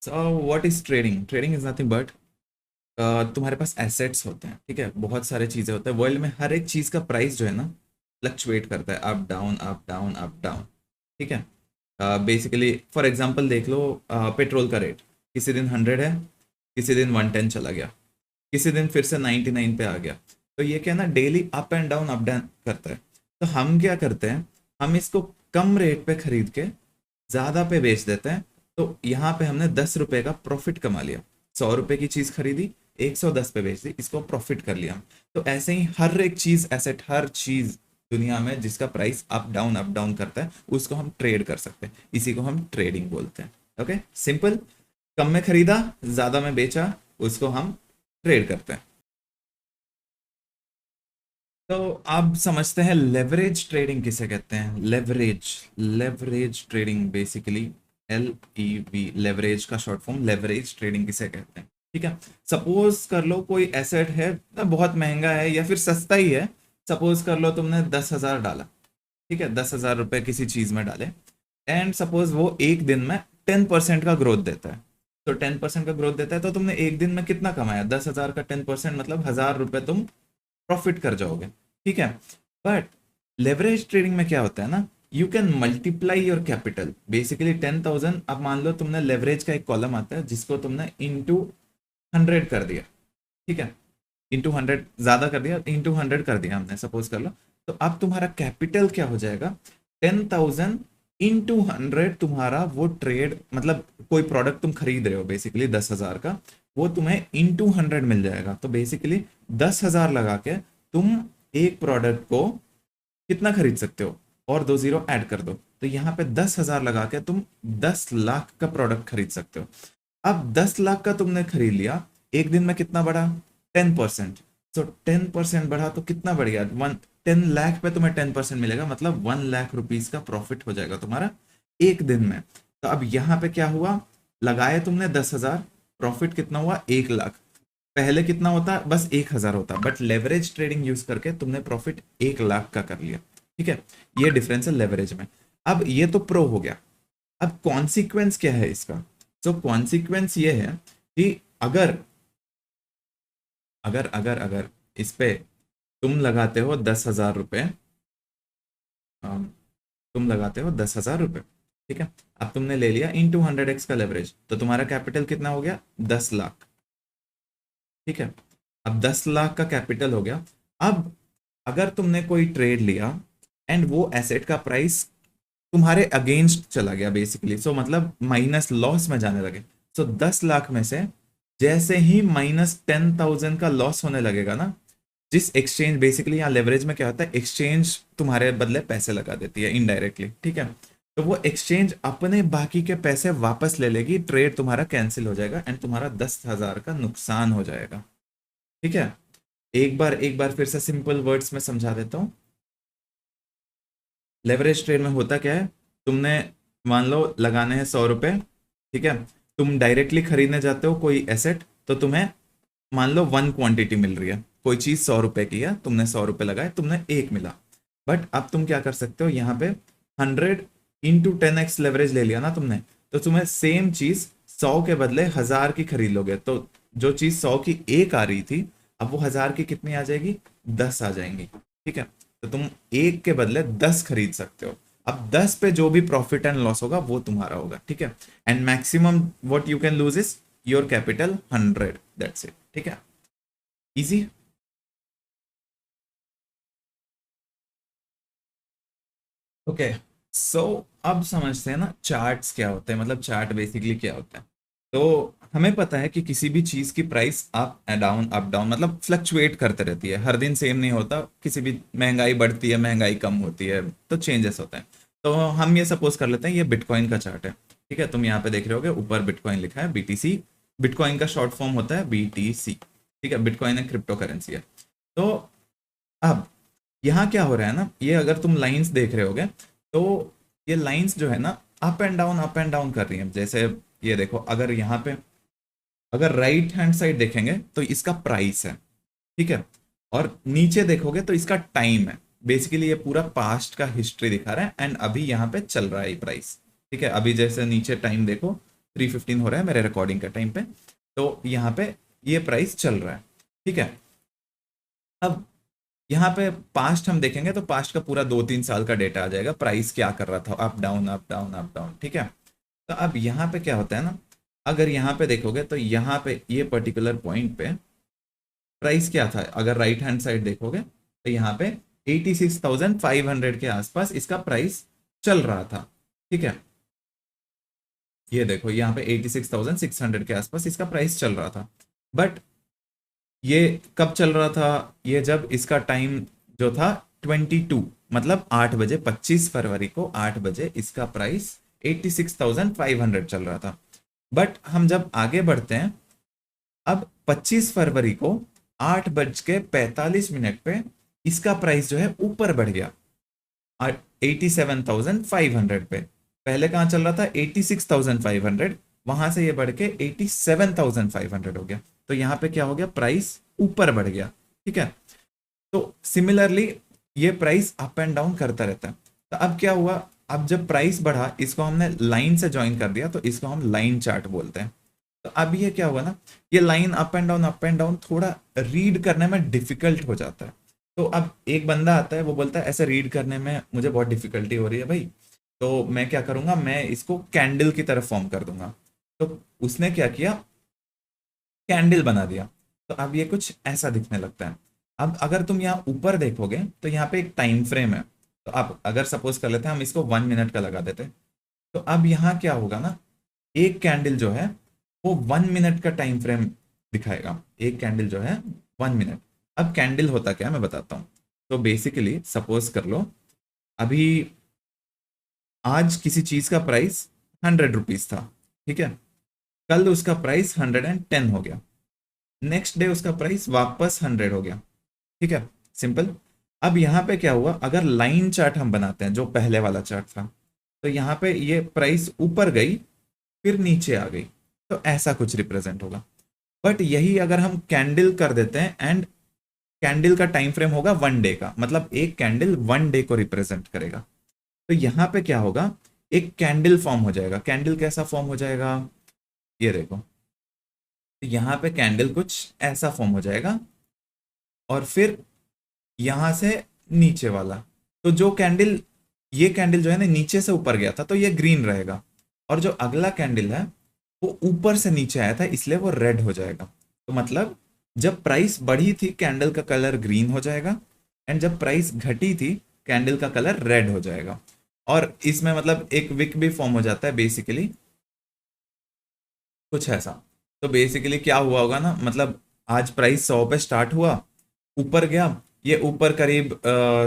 So what is trading? Trading is nothing but तुम्हारे पास assets होते हैं, ठीक है, बहुत सारे चीज़ें होते हैं वर्ल्ड में। हर एक चीज़ का प्राइस जो है ना फ्लक्चुएट करता है, up down up down up down, ठीक है। बेसिकली फॉर एग्जांपल देख लो, पेट्रोल का रेट किसी दिन 100 है, किसी दिन 110 चला गया, किसी दिन फिर से 99 पे आ गया। तो ये क्या है ना, डेली अप डाउन करता है। तो हम क्या करते हैं, हम इसको कम रेट पे खरीद के ज़्यादा पे बेच देते हैं। तो यहाँ पे हमने 10 रुपए का प्रॉफिट कमा लिया। 100 रुपए की चीज़ खरीदी, 110 पे बेच दी, इसको प्रॉफिट कर लिया। तो ऐसे ही हर एक चीज़, एसेट, हर चीज़ दुनिया में जिसका प्राइस अप डाउन करता है उसको हम ट्रेड कर सकते हैं। इसी को हम ट्रेडिंग बोलते हैं। Okay, simple. कम में खरीदा, ज़्यादा में बेचा, उसको हम ट्रेड करते हैं। तो आप समझते हैं लेवरेज ट्रेडिंग किसे कहते हैं? Leverage, leverage trading basically LEV, leverage का शॉर्ट फॉर्म लेवरेज ट्रेडिंग किसे कहते हैं, ठीक है। सपोज कर लो कोई एसेट है ना, बहुत महंगा है या फिर सस्ता ही है। सपोज कर लो तुमने 10,000 डाला, ठीक है, 10,000 रुपए किसी चीज में डाले। एंड सपोज वो एक दिन में 10% का ग्रोथ देता है। तो 10% का ग्रोथ देता है, तो तुमने एक दिन में कितना कमाया? 10,000 का 10% मतलब 1,000 रुपए तुम प्रॉफिट कर जाओगे, ठीक है। बट लेवरेज ट्रेडिंग में क्या होता है ना, you can multiply your capital. Basically 10,000, अब मान लो तुमने लेवरेज का एक कॉलम आता है जिसको तुमने इंटू 100 कर दिया, ठीक है, इंटू 100 ज्यादा कर दिया, इंटू 100 कर दिया हमने, सपोज कर लो। तो अब तुम्हारा कैपिटल क्या हो जाएगा? 10,000 इंटू 100 तुम्हारा वो ट्रेड, मतलब कोई प्रोडक्ट तुम खरीद रहे हो बेसिकली 10,000 का, वो तुम्हें इंटू 100 मिल जाएगा। तो बेसिकली 10,000 लगा के तुम एक प्रोडक्ट को कितना खरीद सकते हो? और 2 जीरो ऐड कर दो, तो यहाँ पे 10,000 लगा के तुम 10 लाख का प्रोडक्ट खरीद सकते हो। अब 10 लाख का तुमने खरीद लिया, एक दिन में कितना बढ़ा? 10%। सो 10% बढ़ा तो कितना बढ़ गया? 10 लाख पे तुम्हें 10% मिलेगा, मतलब 1 लाख रुपीज का प्रॉफिट हो जाएगा तुम्हारा एक दिन में। तो अब यहाँ पे क्या हुआ, लगाए तुमने 10,000, प्रॉफिट कितना हुआ? 1 लाख। पहले कितना होता? बस 1,000 होता, बट लेवरेज ट्रेडिंग यूज करके तुमने प्रॉफिट 1 लाख का कर लिया, ठीक है। ये डिफरेंस है लेवरेज में। अब ये तो प्रो हो गया। अब कॉन्सिक्वेंस क्या है इसका? तो कॉन्सिक्वेंस ये है कि अगर अगर अगर अगर इस पे तुम लगाते हो 10,000 रुपए, तुम लगाते हो 10,000 रुपए, ठीक है। अब तुमने ले लिया इंटू 100x का लेवरेज, तो तुम्हारा कैपिटल कितना हो गया? 10 लाख, ठीक है। अब 10 लाख का कैपिटल हो गया। अब अगर तुमने कोई ट्रेड लिया एंड वो एसेट का प्राइस तुम्हारे अगेंस्ट चला गया बेसिकली, सो मतलब माइनस लॉस में जाने लगे। सो 10 लाख में से जैसे ही -10,000 का लॉस होने लगेगा ना, जिस एक्सचेंज, बेसिकली यहाँ लेवरेज में क्या होता है, एक्सचेंज तुम्हारे बदले पैसे लगा देती है इनडायरेक्टली, ठीक है। तो वो एक्सचेंज अपने बाकी के पैसे वापस ले लेगी, ट्रेड तुम्हारा कैंसिल हो जाएगा एंड तुम्हारा 10,000 का नुकसान हो जाएगा, ठीक है। एक बार फिर से सिंपल वर्ड्स में समझा देता हूँ। लेवरेज ट्रेड में होता क्या है, तुमने मान लो लगाने हैं 100 रुपए, ठीक है। तुम डायरेक्टली खरीदने जाते हो कोई एसेट, तो तुम्हें मान लो 1 क्वांटिटी मिल रही है, कोई चीज 100 रुपए की है, तुमने 100 रुपए लगाए, तुमने एक मिला। बट अब तुम क्या कर सकते हो, यहाँ पे 100 इंटू 10x लेवरेज ले लिया ना तुमने, तो तुम्हें सेम चीज 100 के बदले 1,000 की खरीद लोगे। तो जो चीज 100 की एक आ रही थी, अब वो 1,000 की कितनी आ जाएगी? 10 आ जाएंगी, ठीक है। तो तुम एक के बदले 10 खरीद सकते हो। अब 10 पे जो भी प्रॉफिट एंड लॉस होगा वो तुम्हारा होगा, ठीक है। And maximum what you can lose is your capital 100, that's it, ठीक है। इजी। ओके, सो अब समझते हैं ना चार्ट्स क्या होते हैं, मतलब चार्ट बेसिकली क्या होता है। तो हमें पता है कि किसी भी चीज की प्राइस अप डाउन मतलब फ्लक्चुएट करते रहती है, हर दिन सेम नहीं होता। किसी भी महंगाई बढ़ती है, महंगाई कम होती है, तो चेंजेस होते हैं। तो हम ये सपोज कर लेते हैं ये बिटकॉइन का चार्ट है, ठीक है। तुम यहाँ पे देख रहे होगे ऊपर बिटकॉइन लिखा है, BTC। बिटकॉइन का शॉर्ट फॉर्म होता है BTC, ठीक है। बिटकॉइन एक क्रिप्टो करेंसी है। तो अब यहाँ क्या हो रहा है ना, ये अगर तुम लाइंस देख रहे होगे, तो ये लाइंस जो है ना अप एंड डाउन कर रही हैं। जैसे ये देखो, अगर यहाँ पे अगर राइट हैंड साइड देखेंगे तो इसका प्राइस है, ठीक है। और नीचे देखोगे तो इसका टाइम है। बेसिकली ये पूरा पास्ट का हिस्ट्री दिखा रहा है एंड अभी यहाँ पे चल रहा है ये प्राइस, ठीक है। अभी जैसे नीचे टाइम देखो, 3:15 हो रहा है मेरे रिकॉर्डिंग का टाइम पे। तो यहाँ पे ये प्राइस चल रहा है, ठीक है। अब यहाँ पे पास्ट हम देखेंगे तो पास्ट का पूरा 2-3 साल का डेटा आ जाएगा, प्राइस क्या कर रहा था, up down up down up down, ठीक है। तो अब यहाँ पे क्या होता है ना, अगर यहाँ पे देखोगे तो यहाँ पे ये पर्टिकुलर पॉइंट पे प्राइस क्या था, अगर राइट हैंड साइड देखोगे तो यहाँ पे 86,500 के आसपास इसका प्राइस चल रहा था, ठीक है। ये देखो यहाँ पे 86,600 के आसपास इसका प्राइस चल रहा था। बट ये कब चल रहा था, ये जब इसका टाइम जो था 22, मतलब 8 बजे, 25 फरवरी को 8 बजे इसका प्राइस 86,500 चल रहा था। बट हम जब आगे बढ़ते हैं, अब 25 फरवरी को 8:45 पे इसका प्राइस जो है ऊपर बढ़ गया 87,500 पे। पहले कहाँ चल रहा था 86,500, वहां से ये बढ़ के 87,500 हो गया। तो यहाँ पे क्या हो गया, प्राइस ऊपर बढ़ गया, ठीक है। तो सिमिलरली ये प्राइस अप एंड डाउन करता रहता है। तो अब क्या हुआ, अब जब प्राइस बढ़ा, इसको हमने लाइन से ज्वाइन कर दिया, तो इसको हम लाइन चार्ट बोलते हैं। तो अब ये क्या हुआ ना, ये लाइन अप एंड डाउन थोड़ा रीड करने में डिफिकल्ट हो जाता है। तो अब एक बंदा आता है, वो बोलता है ऐसे रीड करने में मुझे बहुत डिफिकल्टी हो रही है भाई, तो मैं क्या करूंगा, मैं इसको कैंडल की तरफ फॉर्म कर दूंगा। तो उसने क्या किया, कैंडल बना दिया। तो अब ये कुछ ऐसा दिखने लगता है। अब अगर तुम यहाँ ऊपर देखोगे तो यहाँ पे एक टाइम फ्रेम है। तो अब अगर सपोज कर लेते हैं हम इसको 1 मिनट का लगा देते, तो अब यहाँ क्या होगा ना, एक कैंडल जो है वो 1 मिनट का टाइम फ्रेम दिखाएगा। एक कैंडल जो है 1 मिनट। अब कैंडल होता क्या है मैं बताता हूँ। तो बेसिकली सपोज कर लो, अभी आज किसी चीज का प्राइस 100 रुपीज था, ठीक है। कल उसका प्राइस 110 हो गया, नेक्स्ट डे उसका प्राइस वापस 100 हो गया, ठीक है, सिंपल। अब यहाँ पे क्या हुआ, अगर लाइन चार्ट हम बनाते हैं जो पहले वाला चार्ट था, तो यहाँ पे ये प्राइस ऊपर गई फिर नीचे आ गई, तो ऐसा कुछ रिप्रेजेंट होगा। बट यही अगर हम कैंडल कर देते हैं, एंड कैंडल का टाइम फ्रेम होगा 1 डे का, मतलब एक कैंडल 1 डे को रिप्रेजेंट करेगा। तो यहाँ पे क्या होगा, एक कैंडल फॉर्म हो जाएगा। कैंडल कैसा फॉर्म हो जाएगा, ये देखो, तो यहाँ पे कैंडल कुछ ऐसा फॉर्म हो जाएगा, और फिर यहां से नीचे वाला, तो जो कैंडल, ये कैंडल जो है ना नीचे से ऊपर गया था तो ये ग्रीन रहेगा, और जो अगला कैंडल है वो ऊपर से नीचे आया था इसलिए वो रेड हो जाएगा। तो मतलब जब प्राइस बढ़ी थी कैंडल का कलर ग्रीन हो जाएगा, एंड जब प्राइस घटी थी कैंडल का कलर रेड हो जाएगा। और इसमें मतलब एक विक भी फॉर्म हो जाता है बेसिकली, कुछ ऐसा। तो बेसिकली क्या हुआ होगा ना, मतलब आज प्राइस 100 पे स्टार्ट हुआ, ऊपर गया, ये ऊपर करीब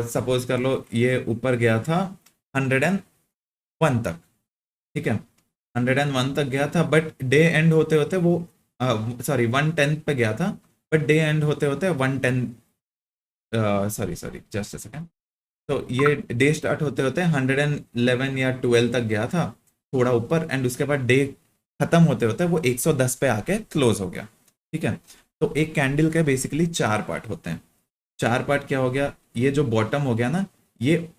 सपोज कर लो ये ऊपर गया था 101 तक, ठीक है, 101 तक गया था। बट डे एंड होते होते वो सॉरी 110 पे गया था, बट डे एंड होते होते 110, sorry sorry just a second, तो ये डे स्टार्ट होते होते 111 या 12 तक गया था, थोड़ा ऊपर, एंड उसके बाद डे खत्म होते होते वो 110 पे आके क्लोज हो गया, ठीक है। तो एक कैंडल के बेसिकली 4 पार्ट होते हैं। 4 पार्ट क्या हो गया, ये जो बॉटम हो गया ना, ये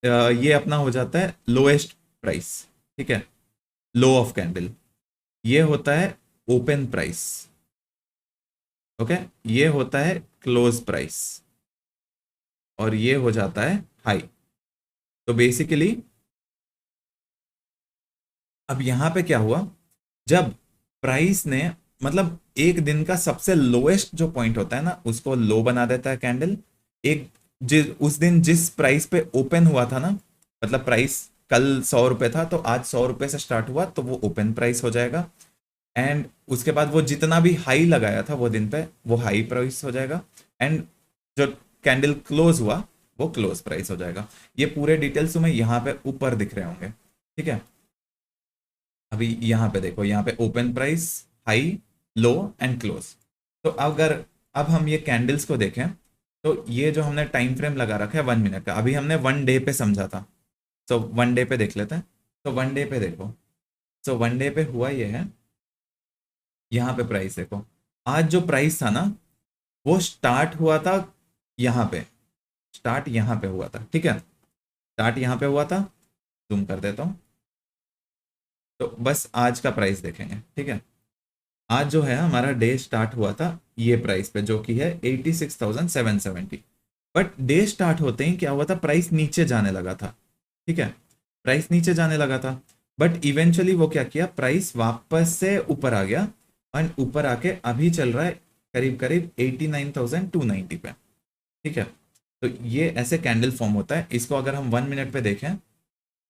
ये अपना हो जाता है लोएस्ट प्राइस, ठीक है, लो ऑफ कैंडल। ये होता है ओपन प्राइस, ओके, ये होता है क्लोज प्राइस, और ये हो जाता है हाई। तो बेसिकली अब यहां पे क्या हुआ, जब प्राइस ने, मतलब एक दिन का सबसे लोएस्ट जो पॉइंट होता है ना उसको लो बना देता है कैंडल। एक उस दिन जिस प्राइस पे ओपन हुआ था ना, मतलब प्राइस कल 100 रुपए था तो आज 100 रुपए से स्टार्ट हुआ तो वो ओपन प्राइस हो जाएगा। एंड उसके बाद वो जितना भी हाई लगाया था वो दिन पे वो हाई प्राइस हो जाएगा, एंड जो कैंडल क्लोज हुआ वो क्लोज प्राइस हो जाएगा। ये पूरे डिटेल्स तुम्हें यहाँ पे ऊपर दिख रहे होंगे, ठीक है। अभी यहाँ पे देखो, यहाँ पे open price, high, low and close. तो अगर अब हम ये कैंडल्स को देखें, तो ये जो हमने टाइम फ्रेम लगा रखा है 1 मिनट का, अभी हमने 1 डे पे समझा था, तो 1 डे पे देख लेते हैं। तो 1 डे पे देखो, तो 1 डे पे हुआ ये है, यहाँ पे प्राइस देखो, आज जो प्राइस था ना वो स्टार्ट हुआ था यहाँ पे, स्टार्ट यहाँ पे हुआ था, ठीक है, स्टार्ट यहाँ पे हुआ था, जूम कर देता हूँ। तो बस आज का प्राइस देखेंगे, ठीक है। आज जो है हमारा डे स्टार्ट हुआ था ये प्राइस पे, जो कि है 86,770। बट डे स्टार्ट होते ही क्या हुआ था, प्राइस नीचे जाने लगा था, ठीक है। प्राइस नीचे जाने लगा था, बट इवेंचुअली वो क्या किया, प्राइस वापस से ऊपर आ गया, एंड ऊपर आके अभी चल रहा है करीब करीब 89,290 पे, ठीक है। तो ये ऐसे कैंडल फॉर्म होता है। इसको अगर हम 1 मिनट पे देखें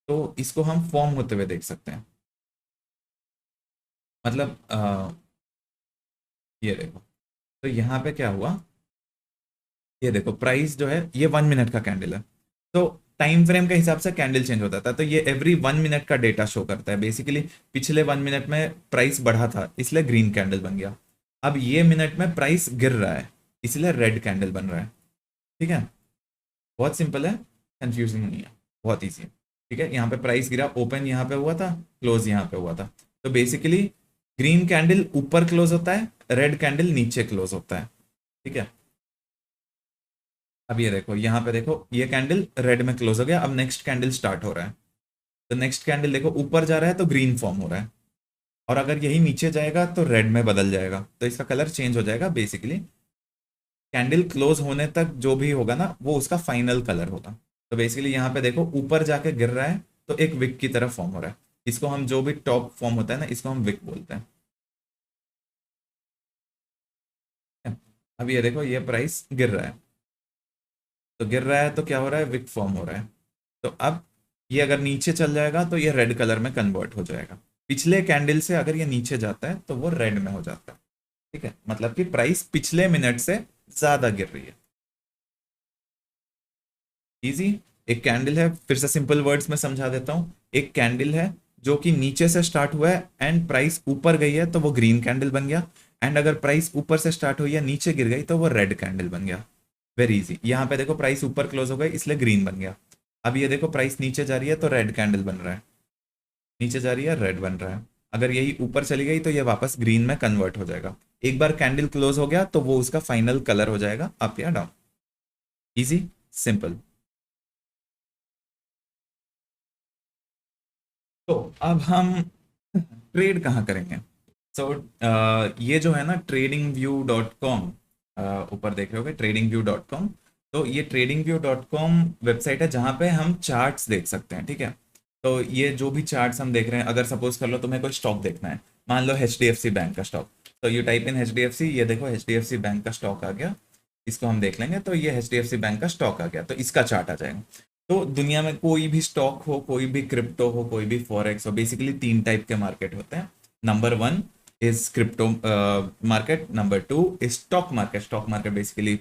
तो इसको हम फॉर्म होते हुए देख सकते हैं। मतलब ये देखो, तो यहाँ पे क्या हुआ, ये देखो प्राइस जो है ये 1 मिनट का कैंडल है, तो टाइम फ्रेम के हिसाब से कैंडल चेंज होता था, तो ये एवरी 1 मिनट का डेटा शो करता है बेसिकली। पिछले 1 मिनट में प्राइस बढ़ा था इसलिए ग्रीन कैंडल बन गया, अब ये मिनट में प्राइस गिर रहा है इसलिए रेड कैंडल बन रहा है, ठीक है। बहुत सिंपल है, कंफ्यूजिंग नहीं है, बहुत ईजी है, ठीक है। यहाँ पे प्राइस गिरा, ओपन यहाँ पे हुआ था, क्लोज यहाँ पे हुआ था। तो बेसिकली ग्रीन कैंडल ऊपर क्लोज होता है, रेड कैंडल नीचे क्लोज होता है, ठीक है। अब ये देखो, यहाँ पे देखो ये कैंडल रेड में क्लोज हो गया, अब नेक्स्ट कैंडल स्टार्ट हो रहा है। तो नेक्स्ट कैंडल देखो ऊपर जा रहा है तो ग्रीन फॉर्म हो रहा है, और अगर यही नीचे जाएगा तो रेड में बदल जाएगा, तो इसका कलर चेंज हो जाएगा बेसिकली। कैंडल क्लोज होने तक जो भी होगा ना वो उसका फाइनल कलर होगा। तो बेसिकली यहाँ पे देखो ऊपर जाके गिर रहा है तो एक विक की तरफ फॉर्म हो रहा है, इसको हम जो भी टॉप फॉर्म होता है ना इसको हम विक बोलते हैं। अब ये देखो ये प्राइस गिर रहा है, तो गिर रहा है तो क्या हो रहा है, विक फॉर्म हो रहा है। तो अब ये अगर नीचे चल जाएगा तो ये रेड कलर में कन्वर्ट हो जाएगा। पिछले कैंडल से अगर ये नीचे जाता है तो वो रेड में हो जाता है, ठीक है। मतलब कि प्राइस पिछले मिनट से ज्यादा गिर रही है। इजी। एक कैंडल है, फिर से सिंपल वर्ड्स में समझा देता हूं। एक कैंडल है जो कि नीचे से स्टार्ट हुआ है एंड प्राइस ऊपर गई है तो वो ग्रीन कैंडल बन गया, एंड अगर प्राइस ऊपर से स्टार्ट हुई है नीचे गिर गई तो वो रेड कैंडल बन गया। Very easy. यहाँ पे देखो प्राइस ऊपर क्लोज हो गई इसलिए ग्रीन बन गया। अब ये देखो प्राइस नीचे जा रही है तो रेड कैंडल बन रहा है, नीचे जा रही है रेड बन रहा है। अगर यही ऊपर चली गई तो ये वापस ग्रीन में कन्वर्ट हो जाएगा। एक बार कैंडल क्लोज हो गया तो वो उसका फाइनल कलर हो जाएगा अप या डाउन। Easy, simple. तो अब हम ट्रेड कहाँ करेंगे। सो ये जो है ना tradingview.com, ऊपर देख रहे होगे tradingview.com। तो ये tradingview.com वेबसाइट है जहाँ पे हम चार्ट्स देख सकते हैं, ठीक है। तो ये जो भी चार्ट्स हम देख रहे हैं, अगर सपोज कर लो तुम्हें कोई स्टॉक देखना है, मान लो HDFC बैंक का स्टॉक, तो यू टाइप इन HDFC, ये देखो HDFC बैंक का स्टॉक आ गया, इसको हम देख लेंगे तो ये HDFC बैंक का स्टॉक आ गया, तो इसका चार्ट आ जाएगा। तो दुनिया में कोई भी स्टॉक हो, कोई भी क्रिप्टो हो, कोई भी फॉरेक्स हो, बेसिकली 3 टाइप के मार्केट होते हैं। Number 1 is crypto market, number 2 is stock market. Stock market basically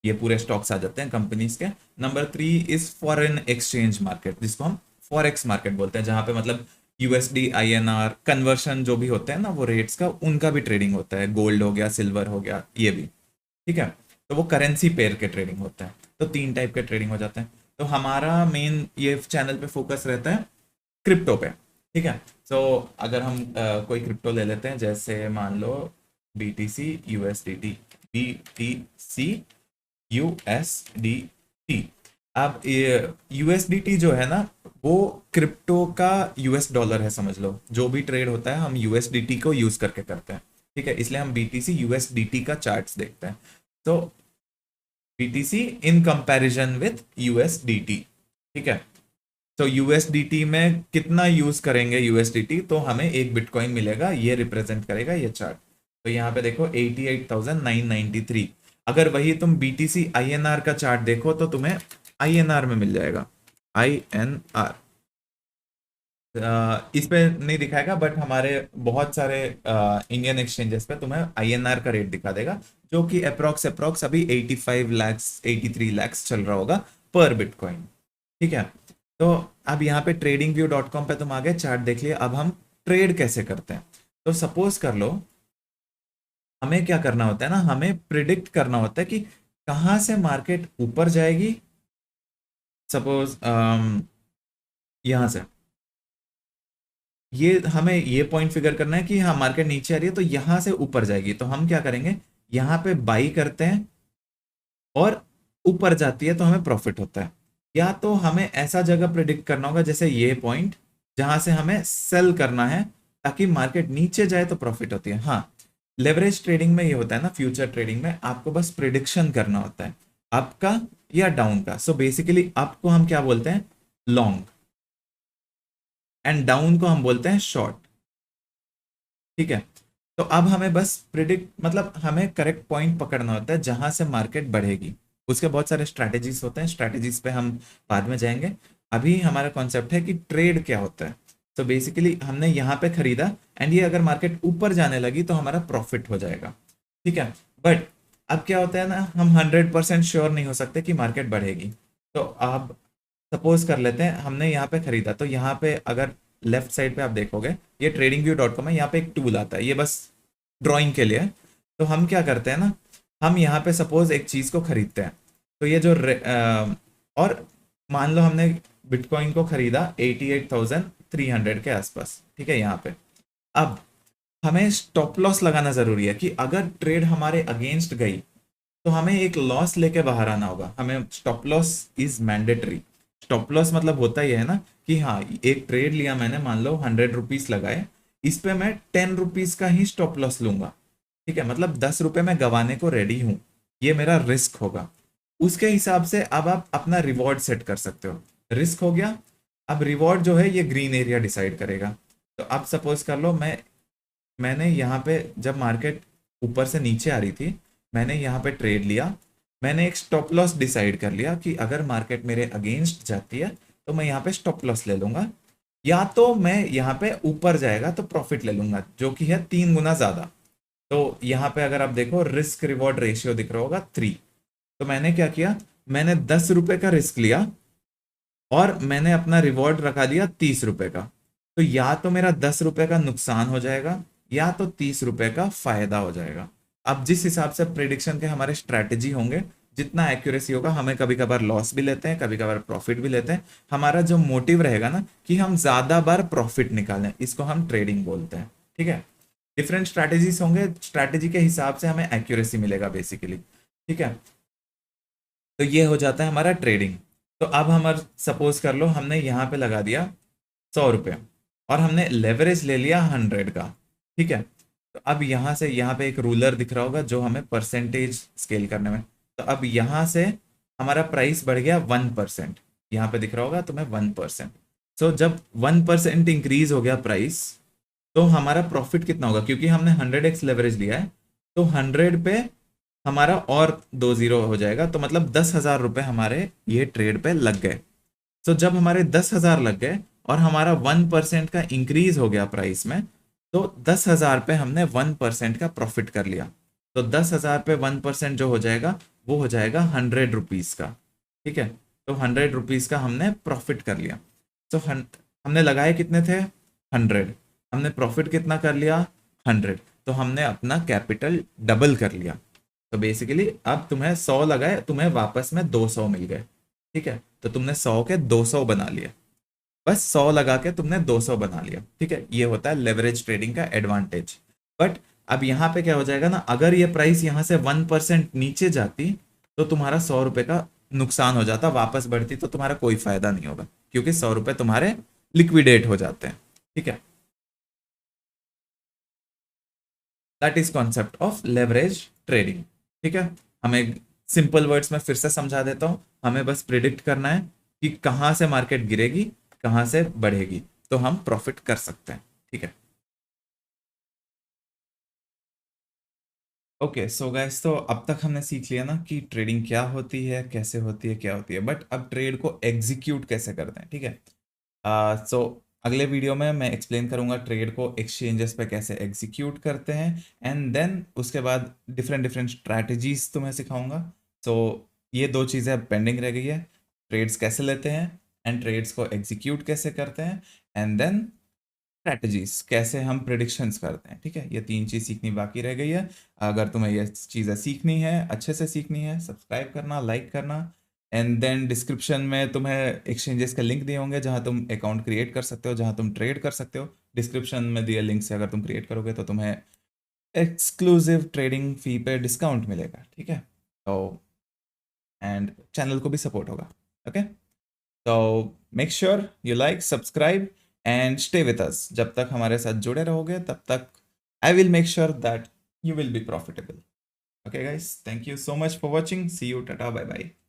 ये पूरे स्टॉक्स आ जाते हैं कंपनीज के। Number 3 is foreign exchange market, जिसको हम फॉरेक्स मार्केट बोलते हैं, जहाँ पे मतलब USD INR कन्वर्शन जो भी होते हैं ना वो रेट्स का, उनका भी ट्रेडिंग होता है। गोल्ड हो गया, सिल्वर हो गया, ये भी, ठीक है। तो वो करेंसी पेयर के ट्रेडिंग होता है। तो 3 टाइप के ट्रेडिंग हो जाते हैं। तो हमारा मेन ये चैनल पे फोकस रहता है क्रिप्टो पे, ठीक है। सो अगर हम कोई क्रिप्टो ले लेते हैं, जैसे मान लो BTC USDT, BTC USDT। अब ये USDT जो है ना वो क्रिप्टो का US डॉलर है, समझ लो। जो भी ट्रेड होता है हम USDT को यूज करके करते हैं, ठीक है। इसलिए हम BTC USDT का चार्ट्स देखते हैं। तो BTC in comparison with USDT, ठीक है। तो USDT में कितना यूज करेंगे USDT तो हमें एक बिटकॉइन मिलेगा, ये रिप्रेजेंट करेगा ये चार्ट। तो यहाँ पे देखो 88,993। अगर वही तुम BTC INR का चार्ट देखो तो तुम्हें INR में मिल जाएगा, INR। इस पे नहीं दिखाएगा बट हमारे बहुत सारे इंडियन एक्सचेंजेस पे तुम्हें INR का रेट दिखा देगा, जो कि अप्रोक्स अभी 85 लैक्स 83 लैक्स चल रहा होगा पर बिटकॉइन, ठीक है। तो अब यहाँ पे tradingview.com पे तुम आगे चार्ट देख लिया। अब हम ट्रेड कैसे करते हैं, तो सपोज कर लो हमें क्या करना होता है ना, हमें प्रिडिक्ट करना होता है कि कहाँ से मार्केट ऊपर जाएगी। सपोज यहाँ से ये हमें ये पॉइंट फिगर करना है कि हाँ मार्केट नीचे आ रही है तो यहाँ से ऊपर जाएगी, तो हम क्या करेंगे, यहाँ पे बाई करते हैं और ऊपर जाती है तो हमें प्रॉफिट होता है। या तो हमें ऐसा जगह प्रिडिक्ट करना होगा जैसे ये पॉइंट, जहां से हमें सेल करना है ताकि मार्केट नीचे जाए तो प्रॉफिट होती है। हाँ, लेवरेज ट्रेडिंग में ये होता है ना, फ्यूचर ट्रेडिंग में आपको बस प्रिडिक्शन करना होता है आपका या डाउन का। सो बेसिकली आपको हम क्या बोलते हैं, लॉन्ग, एंड डाउन को हम बोलते हैं शॉर्ट। ठीक है, तो अब हमें बस प्रिडिक्ट मतलब हमें करेक्ट पॉइंट पकड़ना होता है जहां से मार्केट बढ़ेगी। उसके बहुत सारे स्ट्रैटेजीज होते हैं, स्ट्रैटेजीज पे हम बाद में जाएंगे। अभी हमारा कॉन्सेप्ट है कि ट्रेड क्या होता है। तो बेसिकली हमने यहाँ पे खरीदा एंड ये अगर मार्केट ऊपर जाने लगी तो हमारा प्रॉफिट हो जाएगा। ठीक है, बट अब क्या होता है ना, हम 100% श्योर नहीं हो सकते कि मार्केट बढ़ेगी। तो आप सपोज कर लेते हैं हमने यहाँ पे खरीदा, तो यहाँ पे अगर लेफ्ट साइड पे आप देखोगे ये tradingview.com है, यहाँ पे एक टूल आता है, ये बस ड्राइंग के लिए है। तो हम क्या करते हैं ना, हम यहाँ पे सपोज एक चीज को खरीदते हैं, तो ये जो और मान लो हमने बिटकॉइन को खरीदा 88,300 के आसपास। ठीक है, यहाँ पे अब हमें स्टॉप लॉस लगाना जरूरी है कि अगर ट्रेड हमारे अगेंस्ट गई तो हमें एक लॉस लेके बाहर आना होगा। हमें stop loss is mandatory. Stop loss मतलब होता ही है ना कि हाँ, एक ट्रेड लिया मैंने, मान लो 100 रुपीज लगाए, इस पे मैं 10 रुपीज का ही स्टॉप लॉस लूंगा। ठीक है, मतलब 10 रुपए मैं गंवाने को रेडी हूं, ये मेरा रिस्क होगा। उसके हिसाब से अब आप अपना रिवॉर्ड सेट कर सकते हो। रिस्क हो गया, अब रिवॉर्ड जो है ये ग्रीन एरिया डिसाइड करेगा। तो अब सपोज कर लो मैंने यहाँ पे जब मार्केट ऊपर से नीचे आ रही थी, मैंने यहाँ पे ट्रेड लिया, मैंने एक स्टॉप लॉस डिसाइड कर लिया कि अगर मार्केट मेरे अगेंस्ट जाती है तो मैं यहाँ पे स्टॉप लॉस ले लूंगा, या तो मैं यहाँ पे ऊपर जाएगा तो प्रॉफिट ले लूंगा, जो कि है 3 गुना ज्यादा। तो यहाँ पे अगर आप देखो रिस्क रिवॉर्ड रेशियो दिख रहा होगा 3। तो मैंने क्या किया, मैंने 10 रुपए का रिस्क लिया और मैंने अपना रिवॉर्ड रखा दिया 30 रुपए का। तो या तो मेरा 10 रुपए का नुकसान हो जाएगा या तो 30 रुपए का फायदा हो जाएगा। अब जिस हिसाब से प्रिडिक्शन के हमारे स्ट्रैटेजी होंगे, जितना एक्यूरेसी होगा, हमें कभी कभार लॉस भी लेते हैं, कभी कभार प्रॉफिट भी लेते हैं। हमारा जो मोटिव रहेगा ना कि हम ज्यादा बार प्रॉफिट निकालें, इसको हम ट्रेडिंग बोलते हैं। ठीक है, डिफरेंट स्ट्रैटेजीज होंगे, स्ट्रैटेजी के हिसाब से हमें एक्यूरेसी मिलेगा बेसिकली। ठीक है, तो ये हो जाता है हमारा ट्रेडिंग। तो अब हमारा सपोज कर लो हमने यहाँ पे लगा दिया 100 रुपये और हमने लेवरेज ले लिया 100 का। ठीक है, तो अब यहाँ से यहाँ पे एक रूलर दिख रहा होगा जो हमें परसेंटेज स्केल करने में। तो अब यहाँ से हमारा प्राइस बढ़ गया 1%, यहाँ पे दिख रहा होगा तुम्हें 1%। सो जब 1% इंक्रीज हो गया प्राइस, तो हमारा प्रॉफिट कितना होगा, क्योंकि हमने 100x लेवरेज लिया है, तो 100 पे हमारा और 2 जीरो हो जाएगा, तो मतलब 10,000 रुपए हमारे ये ट्रेड पे लग गए। तो जब हमारे 10,000 लग गए और हमारा 1% का इंक्रीज हो गया प्राइस में, तो 10,000 पे हमने 1% का प्रॉफिट कर लिया। तो 10,000 पे 1% जो हो जाएगा वो हो जाएगा 100 रुपीज का। ठीक है, तो 100 रुपीज का हमने प्रॉफिट कर लिया। तो हमने लगाए कितने थे, 100, हमने प्रॉफिट कितना कर लिया, 100। तो हमने अपना कैपिटल डबल कर लिया। तो बेसिकली अब तुम्हें 100 लगाए, तुम्हें वापस में 200 मिल गए। ठीक है, तो तुमने 100 के 200 बना लिए, बस 100 लगा के तुमने 200 बना लिया। ठीक है, ये होता है लेवरेज ट्रेडिंग का एडवांटेज। बट अब यहाँ पे क्या हो जाएगा ना, अगर ये प्राइस यहाँ से 1% नीचे जाती तो तुम्हारा 100 रुपए का नुकसान हो जाता, वापस बढ़ती तो तुम्हारा कोई फायदा नहीं होगा, क्योंकि 100 रुपए तुम्हारे लिक्विडेट हो जाते हैं। ठीक है, that is concept of leverage trading. ठीक है, हमें सिंपल वर्ड्स में फिर से समझा देता हूं, हमें बस प्रिडिक्ट करना है कि कहां से मार्केट गिरेगी, कहां से बढ़ेगी, तो हम प्रॉफिट कर सकते हैं। ठीक है, ओके सो गाइस, तो अब तक हमने सीख लिया ना कि ट्रेडिंग क्या होती है, कैसे होती है, क्या होती है, बट अब ट्रेड को एग्जीक्यूट कैसे करते हैं। ठीक है, सो अगले वीडियो में मैं एक्सप्लेन करूंगा ट्रेड को एक्सचेंजेस पे कैसे एग्जीक्यूट करते हैं, एंड देन उसके बाद डिफरेंट डिफरेंट स्ट्रैटेजीज तुम्हें सिखाऊंगा। सो ये दो चीज़ें पेंडिंग रह गई है, ट्रेड्स कैसे लेते हैं एंड ट्रेड्स को एग्जीक्यूट कैसे करते हैं, एंड देन स्ट्रैटेजीज कैसे हम प्रिडिक्शंस करते हैं। ठीक है, ये 3 चीज़ सीखनी बाकी रह गई है। अगर तुम्हें ये चीज़ें सीखनी है, अच्छे से सीखनी है, सब्सक्राइब करना, लाइक करना, एंड देन डिस्क्रिप्शन में तुम्हें एक्सचेंजेस के लिंक दिए होंगे जहां तुम अकाउंट क्रिएट कर सकते हो, जहां तुम ट्रेड कर सकते हो। डिस्क्रिप्शन में दिए लिंक से अगर तुम क्रिएट करोगे तो तुम्हें एक्सक्लूसिव ट्रेडिंग फी पे डिस्काउंट मिलेगा। ठीक है, तो एंड चैनल को भी सपोर्ट होगा। ओके, तो make sure you like, subscribe and stay with us, जब तक हमारे साथ जुड़े रहोगे तब तक I will make sure that you will be profitable. Okay guys, thank you so much for watching. See you, tata, bye bye.